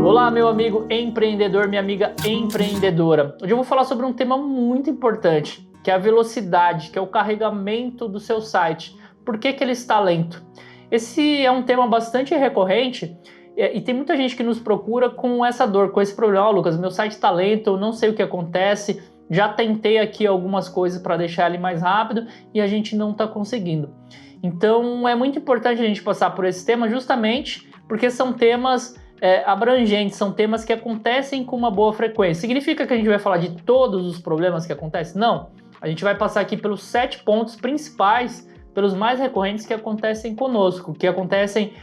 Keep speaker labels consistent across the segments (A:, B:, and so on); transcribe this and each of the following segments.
A: Olá, meu amigo empreendedor, minha amiga empreendedora. Hoje eu vou falar sobre um tema muito importante, que é a velocidade, que é o carregamento do seu site. Por que ele está lento? Esse é um tema bastante recorrente e tem muita gente que nos procura com essa dor, com esse problema. Lucas, meu site está lento, eu não sei o que acontece, já tentei aqui algumas coisas para deixar ele mais rápido e a gente não está conseguindo. Então é muito importante a gente passar por esse tema justamente porque são temas abrangentes, são temas que acontecem com uma boa frequência. Significa que a gente vai falar de todos os problemas que acontecem? Não. A gente vai passar aqui pelos 7 pontos principais, pelos mais recorrentes que acontecem conosco, que acontecem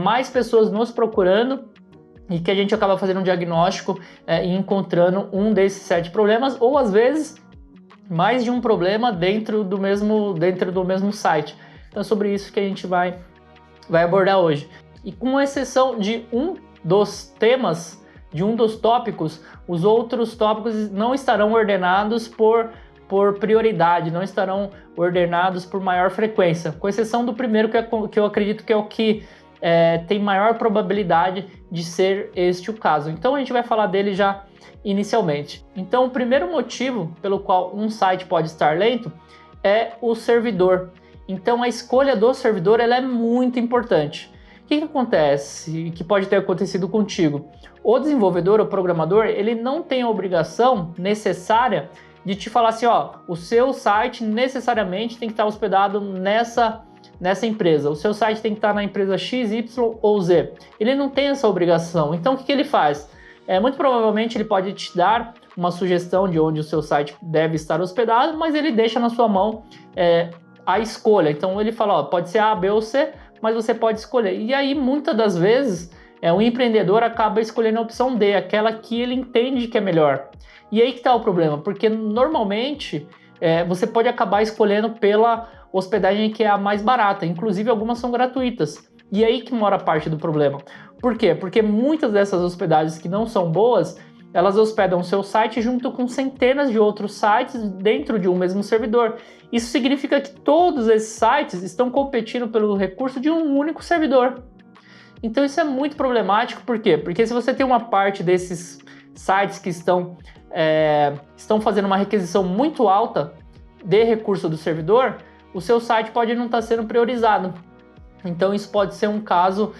A: mais pessoas nos procurando e que a gente acaba fazendo um diagnóstico e encontrando um desses 7 problemas, ou às vezes mais de um problema dentro do mesmo site. Então é sobre isso que a gente vai abordar hoje. E com exceção de um dos temas, de um dos tópicos, os outros tópicos não estarão ordenados por prioridade, não estarão ordenados por maior frequência, com exceção do primeiro que eu acredito que é o que tem maior probabilidade de ser este o caso. Então a gente vai falar dele já inicialmente. Então o primeiro motivo pelo qual um site pode estar lento é o servidor. Então a escolha do servidor ela é muito importante. O que acontece, que pode ter acontecido contigo? O desenvolvedor, o programador, ele não tem a obrigação necessária de te falar assim, ó, o seu site necessariamente tem que estar hospedado nessa empresa, o seu site tem que estar na empresa X, Y ou Z. Ele não tem essa obrigação, então o que ele faz? Muito provavelmente ele pode te dar uma sugestão de onde o seu site deve estar hospedado, mas ele deixa na sua mão a escolha. Então ele fala, ó, pode ser A, B ou C, mas você pode escolher. E aí, muitas das vezes, o empreendedor acaba escolhendo a opção D, aquela que ele entende que é melhor. E aí que está o problema, porque normalmente você pode acabar escolhendo pela hospedagem que é a mais barata, inclusive algumas são gratuitas. E aí que mora a parte do problema. Por quê? Porque muitas dessas hospedagens que não são boas, elas hospedam o seu site junto com centenas de outros sites dentro de um mesmo servidor. Isso significa que todos esses sites estão competindo pelo recurso de um único servidor. Então isso é muito problemático, por quê? Porque se você tem uma parte desses sites que estão fazendo uma requisição muito alta de recurso do servidor, o seu site pode não estar sendo priorizado. Então isso pode ser um caso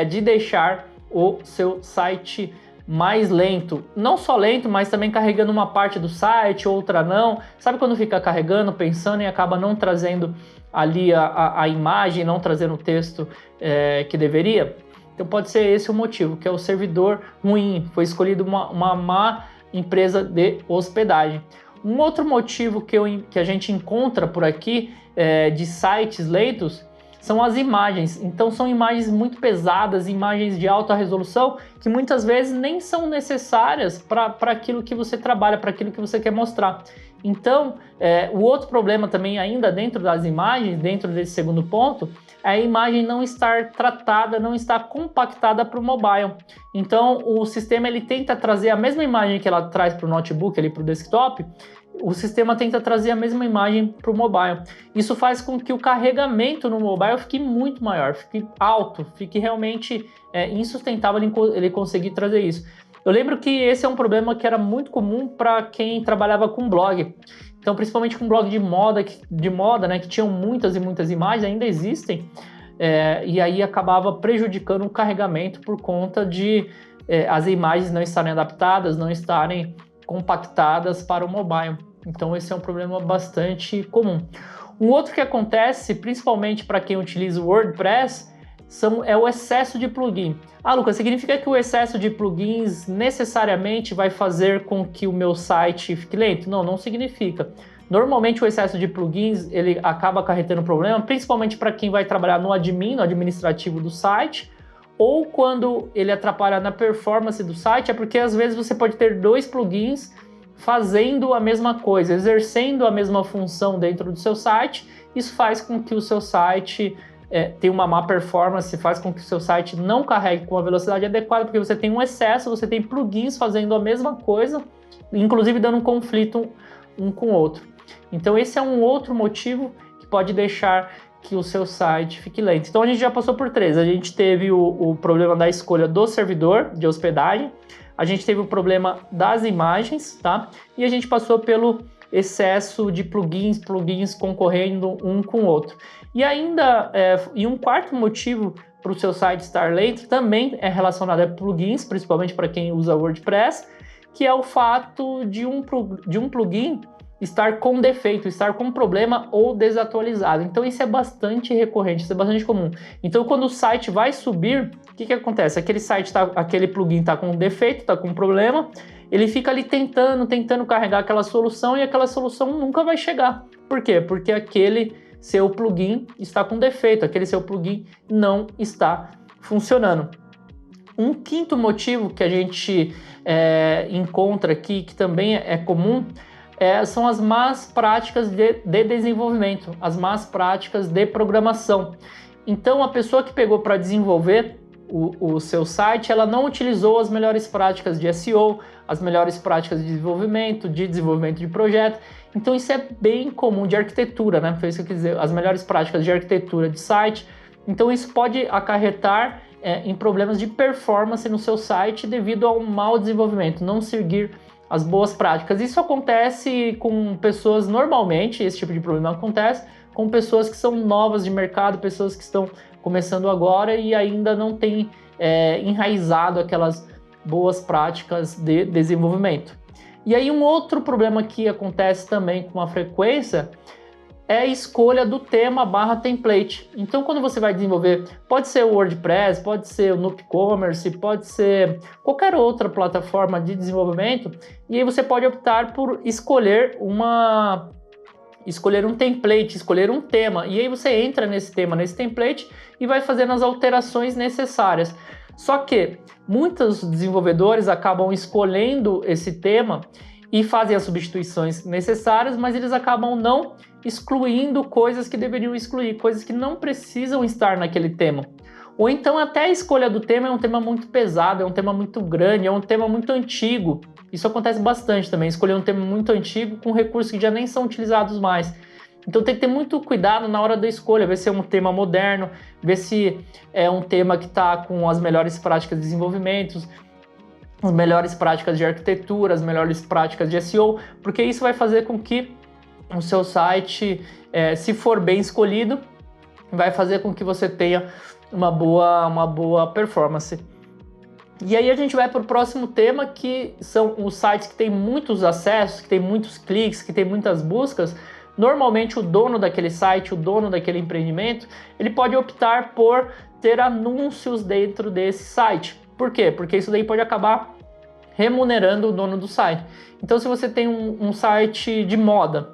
A: de deixar o seu site mais lento, não só lento, mas também carregando uma parte do site, outra não. Sabe quando fica carregando, pensando e acaba não trazendo ali a imagem, não trazendo o texto que deveria? Então pode ser esse o motivo, que é o servidor ruim, foi escolhido uma má empresa de hospedagem. Um outro motivo que a gente encontra por aqui de sites lentos são as imagens. Então são imagens muito pesadas, imagens de alta resolução, que muitas vezes nem são necessárias para aquilo que você trabalha, para aquilo que você quer mostrar. Então, o outro problema também ainda dentro das imagens, dentro desse segundo ponto, é a imagem não estar tratada, não estar compactada para o mobile. Então, o sistema ele tenta trazer a mesma imagem que ela traz para o notebook, para o desktop, o sistema tenta trazer a mesma imagem para o mobile. Isso faz com que o carregamento no mobile fique muito maior, fique alto, fique realmente insustentável ele conseguir trazer isso. Eu lembro que esse é um problema que era muito comum para quem trabalhava com blog. Então, principalmente com blog de moda, né, que tinham muitas e muitas imagens, ainda existem, e aí acabava prejudicando o carregamento por conta de as imagens não estarem adaptadas, não estarem compactadas para o mobile. Então esse é um problema bastante comum. Um outro que acontece, principalmente para quem utiliza o WordPress, é o excesso de plugin. Lucas, significa que o excesso de plugins necessariamente vai fazer com que o meu site fique lento? Não, não significa. Normalmente o excesso de plugins ele acaba acarretando problema, principalmente para quem vai trabalhar no administrativo do site, ou quando ele atrapalha na performance do site, é porque às vezes você pode ter 2 plugins fazendo a mesma coisa, exercendo a mesma função dentro do seu site. Isso faz com que o seu site tenha uma má performance, faz com que o seu site não carregue com a velocidade adequada, porque você tem um excesso, você tem plugins fazendo a mesma coisa, inclusive dando um conflito um com o outro. Então esse é um outro motivo que pode deixar que o seu site fique lento. Então a gente já passou por 3. A gente teve o problema da escolha do servidor de hospedagem, a gente teve o problema das imagens, tá? E a gente passou pelo excesso de plugins concorrendo um com o outro. E ainda, e um quarto motivo para o seu site estar lento também é relacionado a plugins, principalmente para quem usa WordPress, que é o fato de um plugin estar com defeito, estar com problema ou desatualizado. Então isso é bastante recorrente, isso é bastante comum. Então quando o site vai subir, o que acontece? Aquele plugin está com defeito, está com problema, ele fica ali tentando carregar aquela solução e aquela solução nunca vai chegar. Por quê? Porque aquele seu plugin está com defeito, aquele seu plugin não está funcionando. Um quinto motivo que a gente encontra aqui, que também é comum, são as más práticas de desenvolvimento, as más práticas de programação. Então, a pessoa que pegou para desenvolver o seu site, ela não utilizou as melhores práticas de SEO, as melhores práticas de desenvolvimento de projeto. Então, isso é bem comum de arquitetura, né? Foi isso que eu quis dizer, as melhores práticas de arquitetura de site. Então, isso pode acarretar em problemas de performance no seu site devido ao mau desenvolvimento, não seguir as boas práticas. Isso acontece com pessoas, normalmente, esse tipo de problema acontece com pessoas que são novas de mercado, pessoas que estão começando agora e ainda não têm enraizado aquelas boas práticas de desenvolvimento. E aí um outro problema que acontece também com a frequência é a escolha do tema / template. Então, quando você vai desenvolver, pode ser o WordPress, pode ser o NoopCommerce, pode ser qualquer outra plataforma de desenvolvimento, e aí você pode optar por escolher um template, escolher um tema, e aí você entra nesse tema, nesse template, e vai fazendo as alterações necessárias. Só que muitos desenvolvedores acabam escolhendo esse tema e fazem as substituições necessárias, mas eles acabam não excluindo coisas que deveriam excluir, coisas que não precisam estar naquele tema. Ou então até a escolha do tema é um tema muito pesado, é um tema muito grande, é um tema muito antigo. Isso acontece bastante também, escolher um tema muito antigo com recursos que já nem são utilizados mais. Então tem que ter muito cuidado na hora da escolha, ver se é um tema moderno, ver se é um tema que está com as melhores práticas de desenvolvimento, as melhores práticas de arquitetura, as melhores práticas de SEO, porque isso vai fazer com que o seu site, se for bem escolhido, vai fazer com que você tenha uma boa performance. E aí a gente vai para o próximo tema, que são os sites que têm muitos acessos, que têm muitos cliques, que têm muitas buscas. Normalmente o dono daquele site, o dono daquele empreendimento, ele pode optar por ter anúncios dentro desse site. Por quê? Porque isso daí pode acabar remunerando o dono do site. Então, se você tem um site de moda,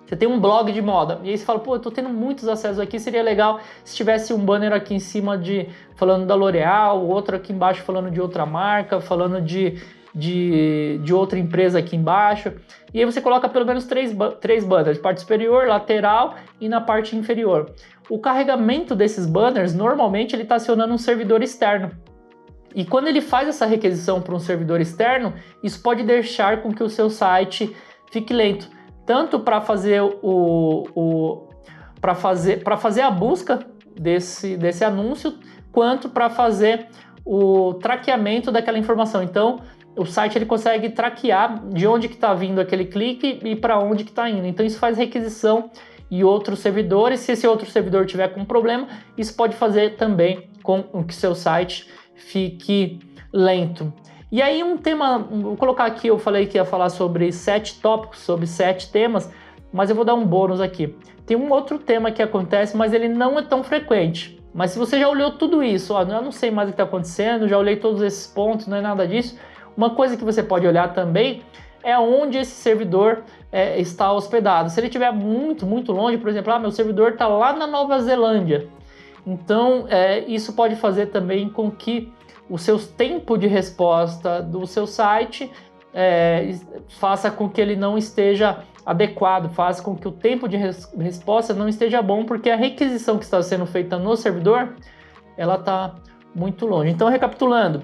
A: você tem um blog de moda, e aí você fala, pô, eu tô tendo muitos acessos aqui, seria legal se tivesse um banner aqui em cima falando da L'Oréal, outro aqui embaixo falando de outra marca, falando de outra empresa aqui embaixo. E aí você coloca pelo menos três banners, parte superior, lateral e na parte inferior. O carregamento desses banners, normalmente ele está acionando um servidor externo. E quando ele faz essa requisição para um servidor externo, isso pode deixar com que o seu site fique lento. Tanto para fazer para fazer a busca desse anúncio, quanto para fazer o traqueamento daquela informação. Então, o site ele consegue traquear de onde que está vindo aquele clique e para onde que está indo. Então, isso faz requisição em outros servidores. Se esse outro servidor tiver com problema, isso pode fazer também com que seu site fique lento. E aí um tema, vou colocar aqui, eu falei que ia falar sobre 7 tópicos, sobre 7 temas, mas eu vou dar um bônus aqui. Tem um outro tema que acontece, mas ele não é tão frequente. Mas se você já olhou tudo isso, eu não sei mais o que está acontecendo, já olhei todos esses pontos, não é nada disso. Uma coisa que você pode olhar também é onde esse servidor está hospedado. Se ele estiver muito, muito longe, por exemplo, meu servidor está lá na Nova Zelândia. Então, isso pode fazer também com que o seu tempo de resposta do seu site faça com que ele não esteja adequado, faça com que o tempo de resposta não esteja bom, porque a requisição que está sendo feita no servidor, ela está muito longe. Então, recapitulando,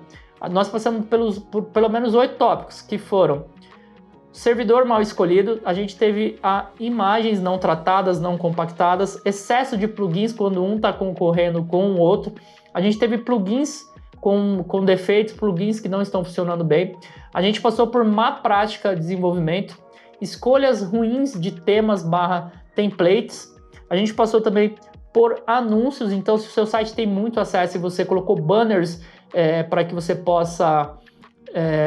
A: nós passamos por pelo menos 8 tópicos, que foram servidor mal escolhido, a gente teve imagens não tratadas, não compactadas, excesso de plugins quando um está concorrendo com o outro, a gente teve plugins com defeitos, plugins que não estão funcionando bem, a gente passou por má prática de desenvolvimento, escolhas ruins de temas / templates, a gente passou também por anúncios. Então, se o seu site tem muito acesso e você colocou banners para que você possa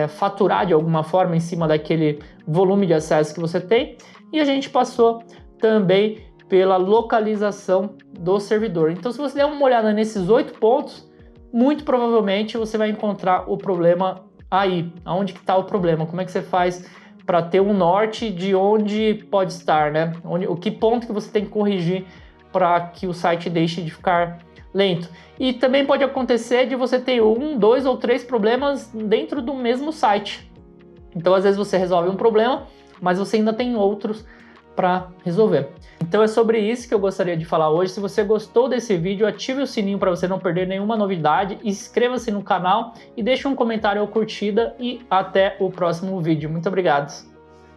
A: faturar de alguma forma em cima daquele volume de acesso que você tem, e a gente passou também pela localização do servidor. Então, se você der uma olhada nesses 8 pontos, muito provavelmente você vai encontrar o problema aí. Aonde que está o problema? Como é que você faz para ter um norte de onde pode estar, né? O que ponto que você tem que corrigir para que o site deixe de ficar lento. E também pode acontecer de você ter 1, 2 ou 3 problemas dentro do mesmo site. Então, às vezes você resolve um problema, mas você ainda tem outros para resolver. Então é sobre isso que eu gostaria de falar hoje. Se você gostou desse vídeo, ative o sininho para você não perder nenhuma novidade, inscreva-se no canal e deixe um comentário ou curtida, e até o próximo vídeo. Muito obrigado!